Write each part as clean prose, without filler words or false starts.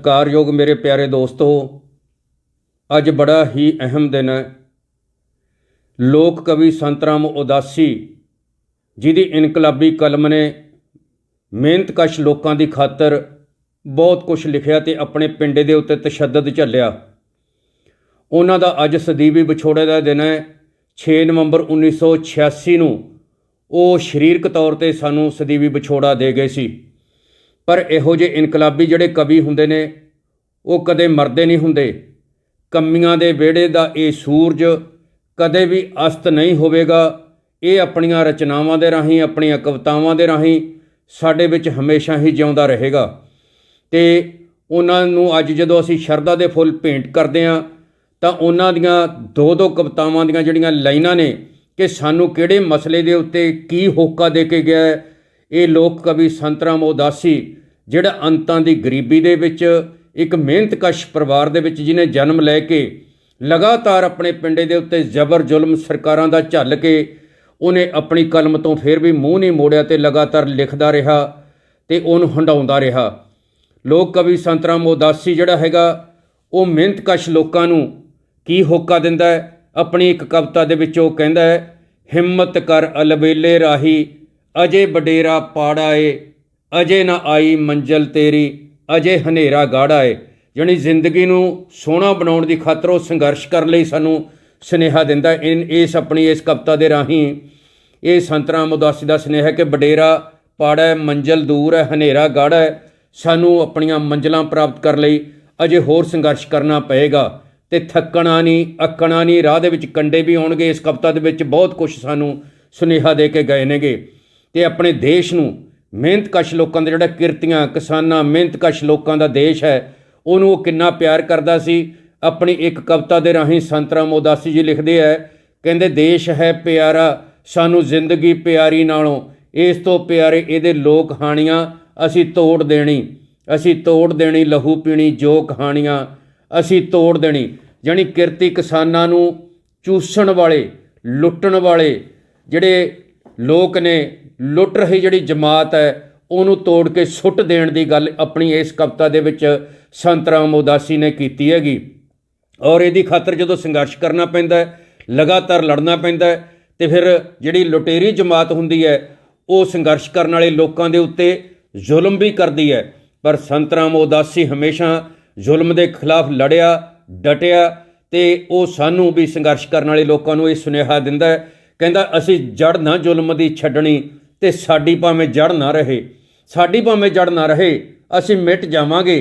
सत्कारयोग मेरे प्यारे दोस्तों, अज बड़ा ही अहम दिन है। लोक कवि संत राम उदासी जिहदी इनकलाबी कलम ने मेहनतकश लोगों की खातर बहुत कुछ लिखिया ते अपने पिंडे के उत्ते तशद्दद झल्लिया। उन्हां दा अज सदीवी विछोड़े का दिन है। 6 नवंबर 1986 नूं वो शरीरक तौर पर सानू सदीवी विछोड़ा दे गए सी। पर इहो जे इनकलाबी जिहड़े कवि हुंदे ने वो कदे मरदे नहीं हुंदे। कमियां दे विहड़े दा ये सूरज कदे भी अस्त नहीं होवेगा। ये अपनियां रचनावां दे राहीं, अपनियां कवितावां दे राहीं साडे विच हमेशा ही जिउंदा रहेगा। ते उन्हां नूं अज जदों असीं शरधा दे फुੱਲ भेंट करदे हां तां उन्हां दियां दो कवितावां दियां जिहड़ियां लाइनां ने कि सानू किहड़े मसले दे उत्ते की होका दे के गया है। ये लोक कवि संत राम उदासी जिहड़ा अंतां दी गरीबी दे विच एक मेहनतकश परिवार दे विच जिन्हें जन्म लै के लगातार अपने पिंडे दे उत्ते जबर जुल्म सरकारां दा झल के उन्हें अपनी कलम तो फिर भी मूँह नहीं मोड़िया ते लगातार लिखदा रहा ते उहनूं हंडाउंदा रहा। लोक कवि संत राम उदासी जिहड़ा हैगा वो मेहनतकश लोकां नूं की होका दिंदा है। अपनी एक कविता दे विच वो कहंदा है, हिम्मत कर अलबेले राही अजे बडेरा पाड़ा है, अजे ना आई मंजिल तेरी अजे हनेरा गाड़ा है। जानी जिंदगी नूं सोहना बनाउण दी खातर वो संघर्ष करन लई सानूं सुनेहा दिंदा है। इस अपनी इस कविता दे राहीं ये संत राम उदासी दा सुनेहा है कि बडेरा पाड़ा है, मंजिल दूर है, हनेरा गाड़ा है। सानूं अपणियां मंजिलां प्राप्त कर लई अजे होर संघर्ष करना पएगा ते थकना नहीं, अकना नहीं। राह दे विच कंडे भी आउणगे। इस कविता दे विच बहुत कुछ सानूं सुनेहा दे के गए नेगे। ते अपने देश नूं मेहनतकश लोकां दा जिहड़ा किरतियां किसानां मेहनतकश लोकां दा देश है उहनूं वो किन्ना प्यार करदा सी। अपनी एक कविता दे राहीं संत राम उदासी जी लिखदे है, कहंदे देश है प्यारा सानू जिंदगी प्यारी नालों, इस तो प्यारे इहदे लोक हाणियां असी तोड़ देनी, असी तोड़ देनी लहू पीनी जो कहाणियां असी तोड़ देनी। जानी किरती किसानां नूं चूसण वाले लुੱਟਣ वाले जिहड़े लोक ने लुੱਟ रही जिहड़ी जमात है उहनूं तोड़ के सुੱਟ देण दी गल अपनी इस कविता दे विच संत राम उदासी ने कीती हैगी। और इहदी खातर जदों संघर्ष करना पैंदा है, लगातार लड़ना पैंदा है ते फिर जिहड़ी लुटेरी जमात हुंदी है वो संघर्ष करन वाले लोकां दे उत्ते जुल्म भी करदी है। पर संत राम उदासी हमेशा जुल्म के खिलाफ लड़िया डटिया ते वो सानू भी संघर्ष करने वाले लोगों को यह सुनेहा दिंदा है। कहंदा असी जड़ ना जुल्म की छड्डनी ते साडी भावें जड़ ना रहे, साडी भावें जड़ ना रहे, असी मिट जावांगे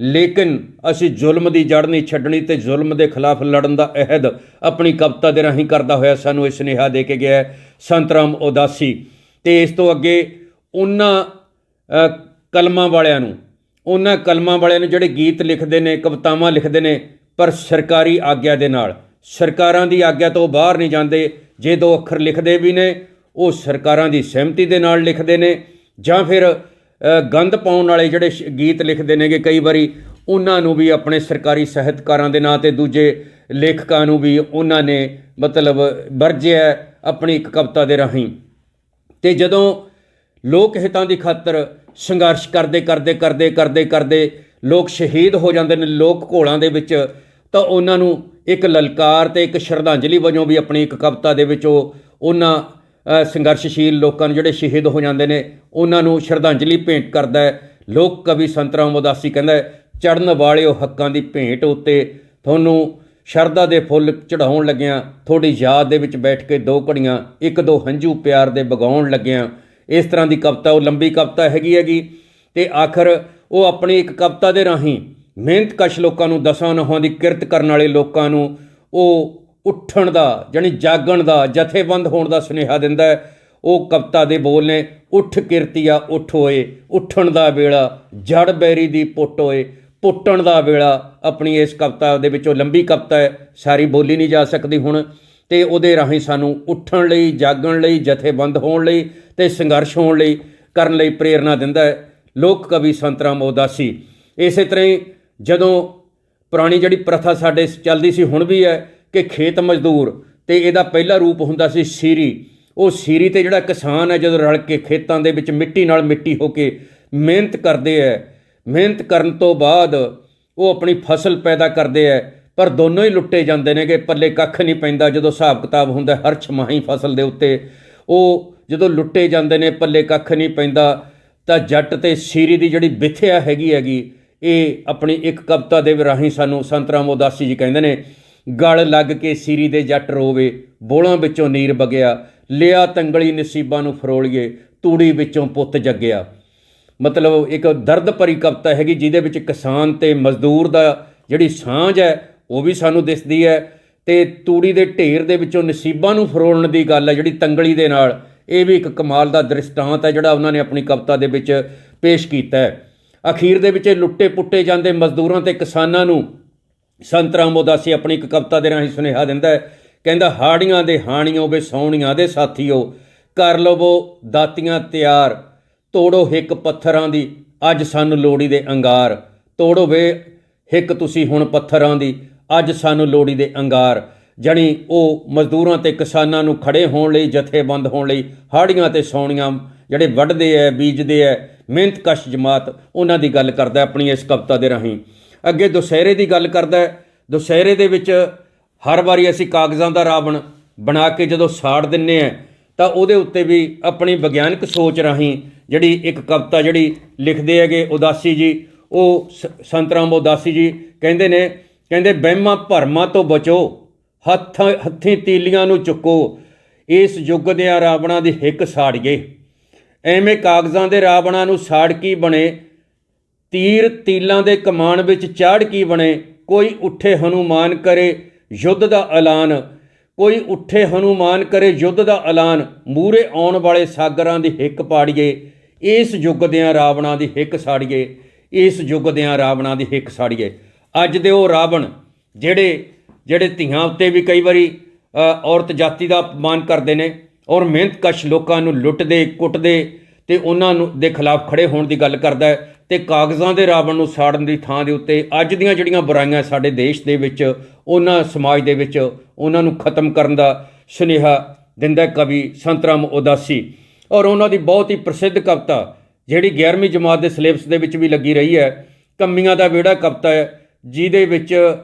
लेकिन असी जुल्म की जड़ नहीं छड्डनी ते जुल्म के खिलाफ लड़न का अहद अपनी कविता के राहीं करदा होया सानू यह सुनेहा दे के गया है संत राम उदासी। ते इस तो अगे उन्हां कलमां वालियां नूं उन्हां कलमां वालियां नूं जिहड़े गीत लिखदे ने कवितावां लिखदे ने पर सरकारी आग्या दे नाल, सरकारां दी आग्या तो बाहर नहीं जांदे। जे दो अखर लिखदे भी ने वो सरकारां दी सहमति दे नाल लिखदे ने जां फिर गंद पाउण वाले जिहड़े गीत लिखदे ने कि कई वारी उन्हां नूं भी अपने सरकारी ਸਾਹਿਤਕਾਰਾਂ ਦੇ ਨਾਂ ਤੇ दूजे लेखकां नूं भी उन्हां ने मतलब वरजिया अपनी एक कविता दे राहीं। ते जदों लोक हितां दी खातर संघर्ष करदे करदे करदे करदे करदे लोग शहीद हो जाते हैं लोक घोलों के विच, तो उन्होंने एक ललकार ते एक श्रद्धांजलि वजों भी अपनी एक कविता दे विच उन्हां संघर्षशील लोगों जिहड़े शहीद हो जाते हैं उन्होंने श्रद्धांजलि भेंट करता है। लोक कवि संत राम उदासी कहंदा है, चढ़न वालिओ हक्कां दी भेंट उत्ते तुहानूं शरधा दे फुੱਲ चढ़ाउण लग्गिआं, थोड़ी याद दे विच बैठ के 2 घड़ियां एक दो हंझू प्यार दे बगाउण लग्गिआं। इस तरह की कविता वो लंबी कविता हैगी ते आखिर वो अपनी एक कविता दे राहीं मेहनतकश लोगों नूं दसां नहुआं दी किरत करन वाले लोगों नूं वो उठण दा जानी जागण दा जथेबंद होण दा सुनेहा दिंदा है। वो कविता दे बोल ने, उठ किरतिया उठ होए उठण दा वेला, जड़ बैरी दी पुट होए पुट्टण दा वेला। अपनी इस कविता दे विचों लंबी कविता है, सारी बोली नहीं जा सकती हुण ते उहदे राहीं सानूं उठण लई जागण लई जथेबंद होण लई ते संघर्ष होण लई करन लई प्रेरणा दिंदा है लोक कवि संत राम उदासी। इस तरह ही जदों पुरानी जिहड़ी प्रथा साडे चलदी सी हुण भी है कि खेत मजदूर ते इहदा पहला रूप हुंदा सी सीरी। वो सीरी ते जिहड़ा किसान है जदों रल के खेतां दे विच मिट्टी नाल मिट्टी हो के मेहनत करदे है, मेहनत करन तो बाद ਉਹ ਆਪਣੀ ਫਸਲ ਪੈਦਾ ਕਰਦੇ ਹੈ, ਪਰ ਦੋਨੋਂ ਹੀ ਲੁੱਟੇ ਜਾਂਦੇ ਨੇ ਕਿ ਪੱਲੇ ਕੱਖ ਨਹੀਂ ਪੈਂਦਾ। ਜਦੋਂ ਹਿਸਾਬ ਕਿਤਾਬ ਹੁੰਦਾ ਹਰ ਛਮਾਹੀ ਫਸਲ ਦੇ ਉੱਤੇ, ਉਹ ਜਦੋਂ ਲੁੱਟੇ ਜਾਂਦੇ ਨੇ, ਪੱਲੇ ਕੱਖ ਨਹੀਂ ਪੈਂਦਾ। ਤਾਂ ਜੱਟ ਤੇ ਸੀਰੀ ਦੀ ਜਿਹੜੀ ਵਿਥਿਆ ਹੈਗੀ ਇਹ ਆਪਣੀ ਇੱਕ ਕਵਿਤਾ ਦੇ ਰਾਹੀਂ ਸਾਨੂੰ ਸੰਤ ਰਾਮ ਉਦਾਸੀ ਜੀ ਕਹਿੰਦੇ ਨੇ, ਗਲ ਲੱਗ ਕੇ ਸੀਰੀ ਦੇ ਜੱਟ ਰੋਵੇ, ਬੋਲਾਂ ਵਿੱਚੋਂ ਨੀਰ ਵਗਿਆ, ਲਿਆ ਤੰਗਲੀ ਨਸੀਬਾਂ ਨੂੰ ਫਰੋਲੀਏ, ਤੂੜੀ ਵਿੱਚੋਂ ਪੁੱਤ ਜੱਗਿਆ। ਮਤਲਬ ਇੱਕ ਦਰਦ ਭਰੀ ਕਵਿਤਾ ਹੈਗੀ, ਜਿਹਦੇ ਵਿੱਚ ਕਿਸਾਨ ਤੇ ਮਜ਼ਦੂਰ ਦਾ ਜਿਹੜੀ ਸਾਂਝ ਹੈ ਉਹ ਵੀ ਸਾਨੂੰ ਦਿਸਦੀ ਹੈ, ਅਤੇ ਤੂੜੀ ਦੇ ਢੇਰ ਦੇ ਵਿੱਚੋਂ ਨਸੀਬਾਂ ਨੂੰ ਫਰੋਲਣ ਦੀ ਗੱਲ ਹੈ ਜਿਹੜੀ ਤੰਗਲੀ ਦੇ ਨਾਲ, ਇਹ ਵੀ ਇੱਕ ਕਮਾਲ ਦਾ ਦ੍ਰਿਸ਼ਟਾਂਤ ਹੈ ਜਿਹੜਾ ਉਹਨਾਂ ਨੇ ਆਪਣੀ ਕਵਿਤਾ ਦੇ ਵਿੱਚ ਪੇਸ਼ ਕੀਤਾ ਹੈ। ਅਖੀਰ ਦੇ ਵਿੱਚ ਲੁੱਟੇ ਪੁੱਟੇ ਜਾਂਦੇ ਮਜ਼ਦੂਰਾਂ ਅਤੇ ਕਿਸਾਨਾਂ ਨੂੰ ਸੰਤ ਰਾਮ ਉਦਾਸੀ ਆਪਣੀ ਇੱਕ ਕਵਿਤਾ ਦੇ ਰਾਹੀਂ ਸੁਨੇਹਾ ਦਿੰਦਾ ਹੈ। ਕਹਿੰਦਾ, ਹਾੜੀਆਂ ਦੇ ਹਾਣੀਓ ਵੇ ਸੌਣੀਆਂ ਦੇ ਸਾਥੀਓ, ਕਰ ਲਵੋ ਦਾਤੀਆਂ ਤਿਆਰ, ਤੋੜੋ ਹਿੱਕ ਪੱਥਰਾਂ ਦੀ, ਅੱਜ ਸਾਨੂੰ ਲੋੜੀ ਦੇ ਅੰਗਾਰ। ਤੋੜੋ ਵੇ ਹਿੱਕ ਤੁਸੀਂ ਹੁਣ ਪੱਥਰਾਂ ਦੀ, ਅੱਜ ਸਾਨੂੰ ਲੋੜੀ ਦੇ ਅੰਗਾਰ। ਜਾਣੀ ਉਹ ਮਜ਼ਦੂਰਾਂ ਅਤੇ ਕਿਸਾਨਾਂ ਨੂੰ ਖੜ੍ਹੇ ਹੋਣ ਲਈ, ਜਥੇਬੰਦ ਹੋਣ ਲਈ, ਹਾੜੀਆਂ ਅਤੇ ਸੌਣੀਆਂ ਜਿਹੜੇ ਵੱਢਦੇ ਹੈ, ਬੀਜਦੇ ਹੈ, ਮਿਹਨਤਕਸ਼ ਜਮਾਤ, ਉਹਨਾਂ ਦੀ ਗੱਲ ਕਰਦਾ ਆਪਣੀ ਇਸ ਕਵਿਤਾ ਦੇ ਰਾਹੀਂ। ਅੱਗੇ ਦੁਸਹਿਰੇ ਦੀ ਗੱਲ ਕਰਦਾ ਹੈ। ਦੁਸਹਿਰੇ ਦੇ ਵਿੱਚ ਹਰ ਵਾਰੀ ਅਸੀਂ ਕਾਗਜ਼ਾਂ ਦਾ ਰਾਵਣ ਬਣਾ ਕੇ ਜਦੋਂ ਸਾੜ ਦਿੰਦੇ ਹਾਂ, ਤਾਂ ਉਹਦੇ ਉੱਤੇ ਵੀ ਆਪਣੀ ਵਿਗਿਆਨਕ ਸੋਚ ਰਾਹੀਂ ਜਿਹੜੀ ਇੱਕ ਕਵਿਤਾ ਜਿਹੜੀ ਲਿਖਦੇ ਹੈਗੇ ਉਦਾਸੀ ਜੀ, ਉਹ ਸੰਤ ਰਾਮ ਉਦਾਸੀ ਜੀ ਕਹਿੰਦੇ ਨੇ, ਕਹਿੰਦੇ, ਵਹਿਮਾਂ ਭਰਮਾਂ ਤੋਂ ਬਚੋ, ਹੱਥੀਂ ਤੀਲੀਆਂ ਨੂੰ ਚੁੱਕੋ, ਇਸ ਯੁੱਗ ਦਿਆਂ ਰਾਵਣਾਂ ਦੀ ਹਿੱਕ ਸਾੜੀਏ। ਐਵੇਂ ਕਾਗਜ਼ਾਂ ਦੇ ਰਾਵਣਾਂ ਨੂੰ ਸਾੜ ਕੀ ਬਣੇ, ਤੀਰ ਤੀਲਾਂ ਦੇ ਕਮਾਨ ਵਿੱਚ ਚਾੜ ਕੀ ਬਣੇ। ਕੋਈ ਉੱਠੇ ਹਨੂਮਾਨ ਕਰੇ ਯੁੱਧ ਦਾ ਐਲਾਨ, ਕੋਈ ਉੱਠੇ ਹਨੂਮਾਨ ਕਰੇ ਯੁੱਧ ਦਾ ਐਲਾਨ, ਮੂਹਰੇ ਆਉਣ ਵਾਲੇ ਸਾਗਰਾਂ ਦੀ ਹਿੱਕ ਪਾੜੀਏ, ਇਸ ਯੁੱਗ ਦਿਆਂ ਰਾਵਣਾਂ ਦੀ ਹਿੱਕ ਸਾੜੀਏ, ਇਸ ਯੁੱਗ ਦਿਆਂ ਰਾਵਣਾਂ ਦੀ ਹਿੱਕ ਸਾੜੀਏ। ਅੱਜ ਦੇ ਉਹ ਰਾਵਣ ਜਿਹੜੇ ਧੀਆਂ ਉੱਤੇ ਵੀ ਕਈ ਵਾਰੀ ਔਰਤ ਜਾਤੀ ਦਾ ਅਪਮਾਨ ਕਰਦੇ ਨੇ, ਔਰ ਮਿਹਨਤਕਸ਼ ਲੋਕਾਂ ਨੂੰ ਲੁੱਟਦੇ ਕੁੱਟਦੇ ਅਤੇ ਉਹਨਾਂ ਨੂੰ ਦੇ ਖਿਲਾਫ ਖੜ੍ਹੇ ਹੋਣ ਦੀ ਗੱਲ ਕਰਦਾ ਹੈ। ਅਤੇ ਕਾਗਜ਼ਾਂ ਦੇ ਰਾਵਣ ਨੂੰ ਸਾੜਨ ਦੀ ਥਾਂ ਦੇ ਉੱਤੇ ਅੱਜ ਦੀਆਂ ਜਿਹੜੀਆਂ ਬੁਰਾਈਆਂ ਸਾਡੇ ਦੇਸ਼ ਦੇ ਵਿੱਚ, ਉਹਨਾਂ ਸਮਾਜ ਦੇ ਵਿੱਚ, ਉਹਨਾਂ ਨੂੰ ਖਤਮ ਕਰਨ ਦਾ ਸੁਨੇਹਾ ਦਿੰਦਾ ਕਵੀ ਸੰਤ ਰਾਮ ਉਦਾਸੀ। ਔਰ ਉਹਨਾਂ ਦੀ ਬਹੁਤ ਹੀ ਪ੍ਰਸਿੱਧ ਕਵਿਤਾ ਜਿਹੜੀ 11ਵੀਂ ਜਮਾਤ ਦੇ ਸਿਲੇਬਸ ਦੇ ਵਿੱਚ ਵੀ ਲੱਗੀ ਰਹੀ ਹੈ, ਕੰਮੀਆਂ ਦਾ ਵਿਹੜਾ ਕਵਿਤਾ ਹੈ, ਜਿਹਦੇ ਵਿੱਚ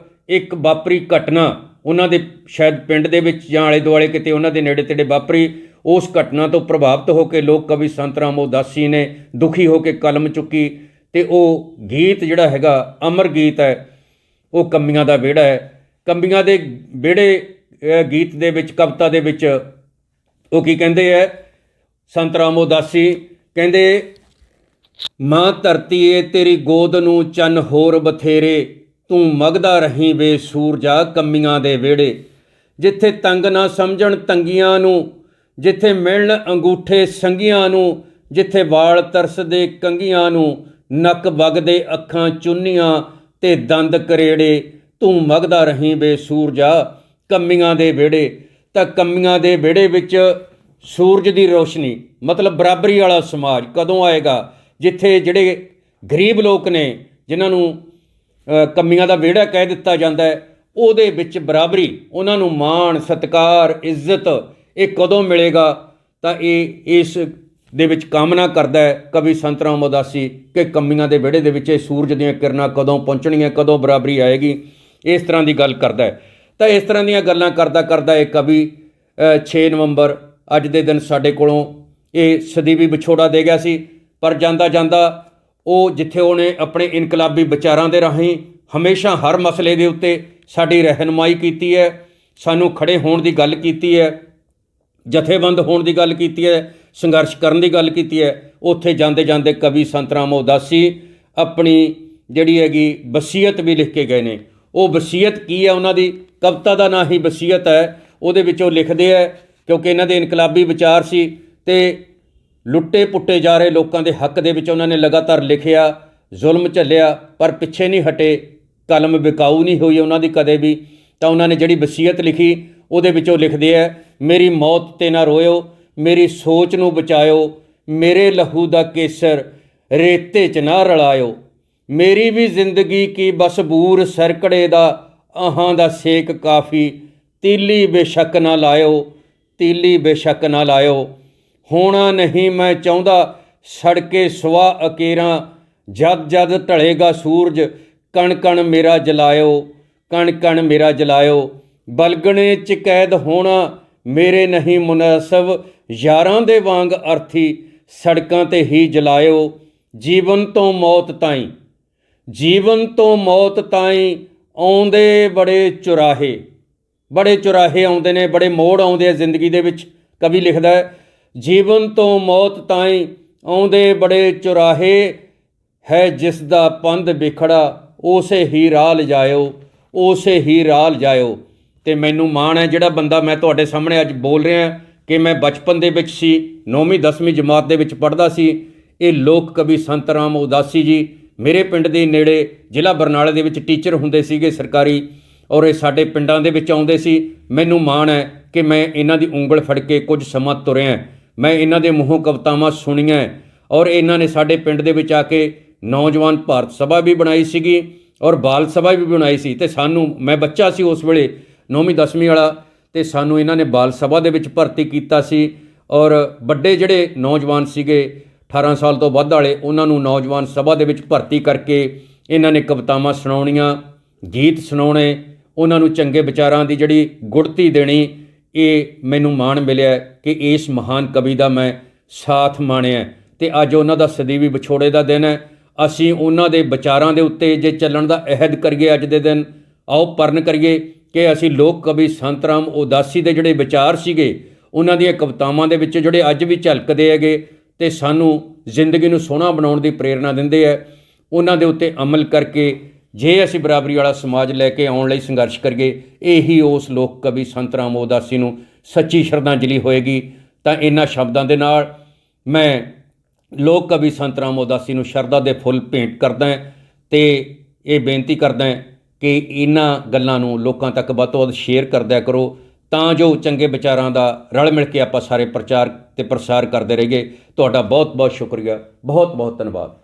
ਇੱਕ ਵਾਪਰੀ ਘਟਨਾ ਉਹਨਾਂ ਦੇ ਸ਼ਾਇਦ ਪਿੰਡ ਦੇ ਵਿੱਚ ਜਾਂ ਆਲੇ ਦੁਆਲੇ ਕਿਤੇ ਉਹਨਾਂ ਦੇ ਨੇੜੇ ਤੇੜੇ ਵਾਪਰੀ, ਉਸ ਘਟਨਾ ਤੋਂ ਪ੍ਰਭਾਵਿਤ ਹੋ ਕੇ ਲੋਕ ਕਵੀ ਸੰਤ ਰਾਮ ਉਦਾਸੀ ਨੇ ਦੁਖੀ ਹੋ ਕੇ ਕਲਮ ਚੁੱਕੀ, ਅਤੇ ਉਹ ਗੀਤ ਜਿਹੜਾ ਹੈਗਾ ਅਮਰ ਗੀਤ ਹੈ, ਉਹ ਕੰਮੀਆਂ ਦਾ ਵਿਹੜਾ ਹੈ। ਕੰਮੀਆਂ ਦੇ ਵਿਹੜੇ ਗੀਤ ਦੇ ਵਿੱਚ, ਕਵਿਤਾ ਦੇ ਵਿੱਚ ਉਹ ਕੀ ਕਹਿੰਦੇ ਹੈ ਸੰਤ ਰਾਮ ਉਦਾਸੀ, ਕਹਿੰਦੇ, ਮਾਂ ਧਰਤੀ ਏ ਤੇਰੀ ਗੋਦ ਨੂੰ ਚੰਨ ਹੋਰ ਬਥੇਰੇ, ਤੂੰ ਮਗਦਾ ਰਹੀ ਵੇ ਸੂਰਜਾ ਕੰਮੀਆਂ ਦੇ ਵਿਹੜੇ। ਜਿੱਥੇ ਤੰਗ ਨਾ ਸਮਝਣ ਤੰਗੀਆਂ ਨੂੰ, ਜਿੱਥੇ ਮਿਲਣ ਅੰਗੂਠੇ ਸੰਗੀਆਂ ਨੂੰ, ਜਿੱਥੇ ਵਾਲ ਤਰਸਦੇ ਕੰਘੀਆਂ ਨੂੰ, ਨੱਕ ਵਗਦੇ ਅੱਖਾਂ ਚੁੰਨੀਆਂ ਤੇ ਦੰਦ ਕਰੇੜੇ, ਤੂੰ ਮਗਦਾ ਰਹੀ ਵੇ ਸੂਰਜਾ ਕੰਮੀਆਂ ਦੇ ਵਿਹੜੇ। ਤਾਂ ਕੰਮੀਆਂ ਦੇ ਵਿਹੜੇ ਵਿੱਚ ਸੂਰਜ ਦੀ ਰੋਸ਼ਨੀ, ਮਤਲਬ ਬਰਾਬਰੀ ਵਾਲਾ ਸਮਾਜ ਕਦੋਂ ਆਏਗਾ, ਜਿੱਥੇ ਜਿਹੜੇ ਗਰੀਬ ਲੋਕ ਨੇ, ਜਿਨ੍ਹਾਂ ਨੂੰ ਕੰਮੀਆਂ ਦਾ ਵਿਹੜਾ ਕਹਿ ਦਿੱਤਾ ਜਾਂਦਾ ਹੈ, ਉਹਦੇ ਵਿੱਚ ਬਰਾਬਰੀ, ਉਹਨਾਂ ਨੂੰ ਮਾਣ ਸਤਿਕਾਰ ਇੱਜ਼ਤ, ਇਹ ਕਦੋਂ ਮਿਲੇਗਾ। ਤਾਂ ਇਹ ਇਸ ਦੇ ਵਿੱਚ ਕਾਮਨਾ ਕਰਦਾ ਹੈ ਕਵੀ ਸੰਤ ਰਾਮ ਉਦਾਸੀ ਕਿ ਕੰਮੀਆਂ ਦੇ ਵਿਹੜੇ ਦੇ ਵਿੱਚ ਇਹ ਸੂਰਜ ਦੀਆਂ ਕਿਰਨਾਂ ਕਦੋਂ ਪਹੁੰਚਣਗੀਆਂ, ਕਦੋਂ ਬਰਾਬਰੀ ਆਏਗੀ, ਇਸ ਤਰ੍ਹਾਂ ਦੀ ਗੱਲ ਕਰਦਾ ਹੈ। ਤਾਂ ਇਸ ਤਰ੍ਹਾਂ ਦੀਆਂ ਗੱਲਾਂ ਕਰਦਾ ਕਰਦਾ ਇਹ ਕਵੀ 6 ਨਵੰਬਰ ਅੱਜ ਦੇ ਦਿਨ ਸਾਡੇ ਕੋਲੋਂ ਇਹ ਸਦੀਵੀ ਵਿਛੋੜਾ ਦੇ ਗਿਆ ਸੀ। ਪਰ ਜਾਂਦਾ ਜਾਂਦਾ ਉਹ ਜਿੱਥੇ ਉਹਨੇ ਆਪਣੇ ਇਨਕਲਾਬੀ ਵਿਚਾਰਾਂ ਦੇ ਰਾਹੀਂ ਹਮੇਸ਼ਾ ਹਰ ਮਸਲੇ ਦੇ ਉੱਤੇ ਸਾਡੀ ਰਹਿਨੁਮਾਈ ਕੀਤੀ ਹੈ, ਸਾਨੂੰ ਖੜ੍ਹੇ ਹੋਣ ਦੀ ਗੱਲ ਕੀਤੀ ਹੈ, ਜਥੇਬੰਦ ਹੋਣ ਦੀ ਗੱਲ ਕੀਤੀ ਹੈ, ਸੰਘਰਸ਼ ਕਰਨ ਦੀ ਗੱਲ ਕੀਤੀ ਹੈ, ਉੱਥੇ ਜਾਂਦੇ ਜਾਂਦੇ ਕਵੀ ਸੰਤ ਰਾਮ ਉਦਾਸੀ ਆਪਣੀ ਜਿਹੜੀ ਹੈਗੀ ਵਸੀਅਤ ਵੀ ਲਿਖ ਕੇ ਗਏ ਨੇ। ਉਹ ਵਸੀਅਤ ਕੀ ਹੈ, ਉਹਨਾਂ ਦੀ ਕਵਿਤਾ ਦਾ ਨਾਂ ਹੀ ਵਸੀਅਤ ਹੈ। ਉਹਦੇ ਵਿੱਚ ਉਹ ਲਿਖਦੇ ਹੈ, ਕਿਉਂਕਿ ਇਹਨਾਂ ਦੇ ਇਨਕਲਾਬੀ ਵਿਚਾਰ ਸੀ ਅਤੇ ਲੁੱਟੇ ਪੁੱਟੇ ਜਾ ਰਹੇ ਲੋਕਾਂ ਦੇ ਹੱਕ ਦੇ ਵਿੱਚ ਉਹਨਾਂ ਨੇ ਲਗਾਤਾਰ ਲਿਖਿਆ, ਜ਼ੁਲਮ ਝੱਲਿਆ, ਪਰ ਪਿੱਛੇ ਨਹੀਂ ਹਟੇ, ਕਲਮ ਵਿਕਾਊ ਨਹੀਂ ਹੋਈ ਉਹਨਾਂ ਦੀ ਕਦੇ ਵੀ। ਤਾਂ ਉਹਨਾਂ ਨੇ ਜਿਹੜੀ ਵਸੀਅਤ ਲਿਖੀ ਉਹਦੇ ਵਿੱਚ ਉਹ ਲਿਖਦੇ ਹੈ, ਮੇਰੀ ਮੌਤ 'ਤੇ ਨਾ ਰੋਇਓ, ਮੇਰੀ ਸੋਚ ਨੂੰ ਬਚਾਇਓ, ਮੇਰੇ ਲਹੂ ਦਾ ਕੇਸਰ ਰੇਤੇ 'ਚ ਨਾ ਰਲਾਇਓ, ਮੇਰੀ ਵੀ ਜ਼ਿੰਦਗੀ ਕੀ ਬਸ ਬੂਰ ਸਰਕੜੇ ਦਾ, ਆਹਾਂ ਦਾ ਸੇਕ ਕਾਫੀ, ਤੀਲੀ ਬੇਸ਼ੱਕ ਨਾ ਲਾਇਓ, ਤੀਲੀ ਬੇਸ਼ੱਕ ਨਾ ਲਾਇਓ। ਹੋਣਾ ਨਹੀਂ ਮੈਂ ਚਾਹੁੰਦਾ ਸੜਕੇ ਸੁਆਹ ਅਕੇਰਾਂ, ਜਦ ਜਦ ਢਲੇਗਾ ਸੂਰਜ, ਕਣ ਕਣ ਮੇਰਾ ਜਲਾਇਓ, ਕਣ ਕਣ ਮੇਰਾ ਜਲਾਇਓ। ਬਲਗਣੇ 'ਚ ਕੈਦ ਹੋਣਾ ਮੇਰੇ ਨਹੀਂ ਮੁਨਾਸਬ, ਯਾਰਾਂ ਦੇ ਵਾਂਗ ਅਰਥੀ ਸੜਕਾਂ 'ਤੇ ਹੀ ਜਲਾਇਓ। ਜੀਵਨ ਤੋਂ ਮੌਤ ਤਾਈਂ, ਜੀਵਨ ਤੋਂ ਮੌਤ ਤਾਈਂ ਆਉਂਦੇ ਬੜੇ ਚੁਰਾਹੇ, ਬੜੇ ਚੁਰਾਹੇ ਆਉਂਦੇ ਨੇ, ਬੜੇ ਮੋੜ ਆਉਂਦੇ ਆ ਜ਼ਿੰਦਗੀ ਦੇ ਵਿੱਚ। ਕਵੀ ਲਿਖਦਾ ਹੈ, ਜੀਵਨ ਤੋਂ ਮੌਤ ਤਾਈਂ ਆਉਂਦੇ ਬੜੇ ਚੁਰਾਹੇ, ਹੈ ਜਿਸ ਦਾ ਪੰਧ ਵਿਖੜਾ ਉਸੇ ਹੀ ਰਾਹ ਲਿਜਾਇਓ, ਉਸੇ ਹੀ ਰਾਹ ਲਿਜਾਇਓ। ਅਤੇ ਮੈਨੂੰ ਮਾਣ ਹੈ ਜਿਹੜਾ ਬੰਦਾ ਮੈਂ ਤੁਹਾਡੇ ਸਾਹਮਣੇ ਅੱਜ ਬੋਲ ਰਿਹਾ ਕਿ ਮੈਂ ਬਚਪਨ ਦੇ ਵਿੱਚ ਸੀ, 9ਵੀਂ 10ਵੀਂ ਜਮਾਤ ਦੇ ਵਿੱਚ ਪੜ੍ਹਦਾ ਸੀ। ਇਹ ਲੋਕ ਕਵੀ ਸੰਤ ਰਾਮ ਉਦਾਸੀ ਜੀ ਮੇਰੇ ਪਿੰਡ ਦੇ ਨੇੜੇ ਜ਼ਿਲ੍ਹਾ ਬਰਨਾਲੇ ਦੇ ਵਿੱਚ ਟੀਚਰ ਹੁੰਦੇ ਸੀਗੇ ਸਰਕਾਰੀ, ਔਰ ਇਹ ਸਾਡੇ ਪਿੰਡਾਂ ਦੇ ਵਿੱਚ ਆਉਂਦੇ ਸੀ। ਮੈਨੂੰ ਮਾਣ ਹੈ ਕਿ ਮੈਂ ਇਹਨਾਂ ਦੀ ਉਂਗਲ ਫੜ ਕੇ ਕੁਝ ਸਮਾਂ ਤੁਰਿਆ, ਮੈਂ ਇਹਨਾਂ ਦੇ ਮੂੰਹੋਂ ਕਵਿਤਾਵਾਂ ਸੁਣੀਆਂ, ਔਰ ਇਹਨਾਂ ਨੇ ਸਾਡੇ ਪਿੰਡ ਦੇ ਵਿੱਚ ਆ ਕੇ ਨੌਜਵਾਨ ਭਾਰਤ ਸਭਾ ਵੀ ਬਣਾਈ ਸੀਗੀ ਔਰ ਬਾਲ ਸਭਾ ਵੀ ਬਣਾਈ ਸੀ। ਅਤੇ ਸਾਨੂੰ, ਮੈਂ ਬੱਚਾ ਸੀ ਉਸ ਵੇਲੇ 9ਵੀਂ 10ਵੀਂ ਵਾਲਾ, ਅਤੇ ਸਾਨੂੰ ਇਹਨਾਂ ਨੇ ਬਾਲ ਸਭਾ ਦੇ ਵਿੱਚ ਭਰਤੀ ਕੀਤਾ ਸੀ। ਔਰ ਵੱਡੇ ਜਿਹੜੇ ਨੌਜਵਾਨ ਸੀਗੇ 18 ਸਾਲ ਤੋਂ ਵੱਧ ਵਾਲੇ, ਉਹਨਾਂ ਨੂੰ ਨੌਜਵਾਨ ਸਭਾ ਦੇ ਵਿੱਚ ਭਰਤੀ ਕਰਕੇ ਇਹਨਾਂ ਨੇ ਕਵਿਤਾਵਾਂ ਸੁਣਾਉਣੀਆਂ, ਗੀਤ ਸੁਣਾਉਣੇ, ਉਹਨਾਂ ਨੂੰ ਚੰਗੇ ਵਿਚਾਰਾਂ ਦੀ ਜਿਹੜੀ ਗੁੜਤੀ ਦੇਣੀ। ਇਹ ਮੈਨੂੰ ਮਾਣ ਮਿਲਿਆ ਕਿ ਇਸ ਮਹਾਨ ਕਵੀ ਦਾ ਮੈਂ ਸਾਥ ਮਾਣਿਆ। ਅਤੇ ਅੱਜ ਉਹਨਾਂ ਦਾ ਸਦੀਵੀ ਵਿਛੋੜੇ ਦਾ ਦਿਨ ਹੈ। ਅਸੀਂ ਉਹਨਾਂ ਦੇ ਵਿਚਾਰਾਂ ਦੇ ਉੱਤੇ ਜੇ ਚੱਲਣ ਦਾ ਅਹਿਦ ਕਰੀਏ ਅੱਜ ਦੇ ਦਿਨ, ਆਓ ਪਰਨ ਕਰੀਏ ਕਿ ਅਸੀਂ ਲੋਕ ਕਵੀ ਸੰਤ ਰਾਮ ਉਦਾਸੀ ਦੇ ਜਿਹੜੇ ਵਿਚਾਰ ਸੀਗੇ, ਉਹਨਾਂ ਦੀਆਂ ਕਵਿਤਾਵਾਂ ਦੇ ਵਿੱਚ ਜਿਹੜੇ ਅੱਜ ਵੀ ਝਲਕਦੇ ਹੈਗੇ ਅਤੇ ਸਾਨੂੰ ਜ਼ਿੰਦਗੀ ਨੂੰ ਸੋਹਣਾ ਬਣਾਉਣ ਦੀ ਪ੍ਰੇਰਨਾ ਦਿੰਦੇ ਹੈ, ਉਹਨਾਂ ਦੇ ਉੱਤੇ ਅਮਲ ਕਰਕੇ ਜੇ ਅਸੀਂ ਬਰਾਬਰੀ ਵਾਲਾ ਸਮਾਜ ਲੈ ਕੇ ਆਉਣ ਲਈ ਸੰਘਰਸ਼ ਕਰੀਏ, ਇਹੀ ਉਸ ਲੋਕ ਕਵੀ ਸੰਤ ਰਾਮ ਉਦਾਸੀ ਨੂੰ ਸੱਚੀ ਸ਼ਰਧਾਂਜਲੀ ਹੋਏਗੀ। ਤਾਂ ਇਹਨਾਂ ਸ਼ਬਦਾਂ ਦੇ ਨਾਲ ਮੈਂ ਲੋਕ ਕਵੀ ਸੰਤ ਰਾਮ ਉਦਾਸੀ ਨੂੰ ਸ਼ਰਧਾ ਦੇ ਫੁੱਲ ਭੇਂਟ ਕਰਦਾ ਅਤੇ ਇਹ ਬੇਨਤੀ ਕਰਦਾ ਕਿ ਇਹਨਾਂ ਗੱਲਾਂ ਨੂੰ ਲੋਕਾਂ ਤੱਕ ਵੱਧ ਤੋਂ ਵੱਧ ਸ਼ੇਅਰ ਕਰਦਿਆ ਕਰੋ, ਤਾਂ ਜੋ ਚੰਗੇ ਵਿਚਾਰਾਂ ਦਾ ਰਲ ਮਿਲ ਕੇ ਆਪਾਂ ਸਾਰੇ ਪ੍ਰਚਾਰ ਅਤੇ ਪ੍ਰਸਾਰ ਕਰਦੇ ਰਹੀਏ। ਤੁਹਾਡਾ ਬਹੁਤ ਬਹੁਤ ਸ਼ੁਕਰੀਆ, ਬਹੁਤ ਬਹੁਤ ਧੰਨਵਾਦ।